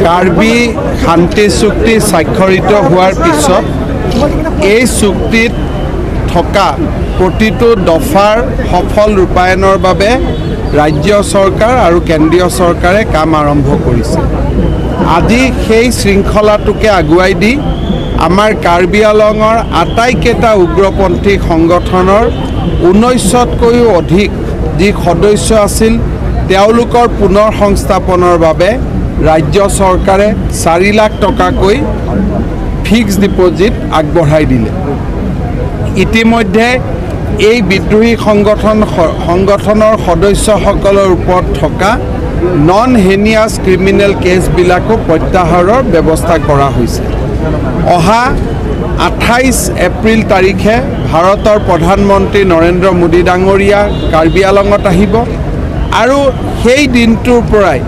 কাৰ্বি শান্তি চুক্তি স্বাক্ষৰিত হোৱাৰ পিছত এই চুক্তিত থকা প্ৰতিটো দফাৰ সফল ৰূপায়ণৰ বাবে ৰাজ্য চৰকাৰ আৰু কেন্দ্ৰীয় চৰকাৰে কাম আৰম্ভ কৰিছে। আজি সেই শৃংখলাটোকে আগুৱাই দি আমাৰ কাৰ্বি আলঙৰ আটাইকেইটা উগ্ৰপন্থী সংগঠনৰ 19তকৈও অধিক যি সদস্য আছিল তেওঁলোকৰ পুনৰ সংস্থাপনৰ বাবে ৰাজ্য চৰকাৰে 4 লাখ টকাকৈ ফিক্স ডিপজিট আগবঢ়াই দিলে। ইতিমধ্যে এই বিদ্ৰোহী সংগঠনৰ সদস্যসকলৰ ওপৰত থকা নন হেনিয়াছ ক্ৰিমিনেল কেছবিলাকো প্ৰত্যাহাৰৰ ব্যৱস্থা কৰা হৈছে। অহা 28 এপ্ৰিল তাৰিখে ভাৰতৰ প্ৰধানমন্ত্ৰী নৰেন্দ্ৰ মোদী ডাঙৰীয়া কাৰ্বি আলঙত আহিব আৰু সেই দিনটোৰ পৰাই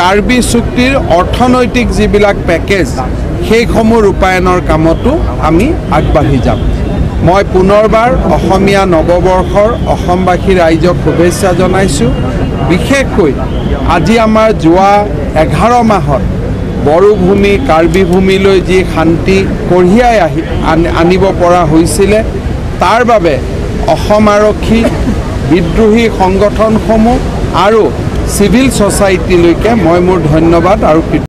কাৰ্বি চুক্তিৰ অৰ্থনৈতিক যিবিলাক পেকেজ সেইসমূহ ৰূপায়ণৰ কামতো আমি আগবাঢ়ি যাম। মই পুনৰবাৰ অসমীয়া নৱবৰ্ষৰ অসমবাসী ৰাইজক শুভেচ্ছা জনাইছোঁ। বিশেষকৈ আজি আমাৰ যোৱা 11 মাহত বড়োভূমি কাৰ্বি ভূমিলৈ যি শান্তি কঢ়িয়াই আনিব পৰা হৈছিলে তাৰ বাবে অসম আৰক্ষী, বিদ্ৰোহী সংগঠনসমূহ আৰু চিভিল ছ'চাইটিলৈকে মই মোৰ ধন্যবাদ আৰু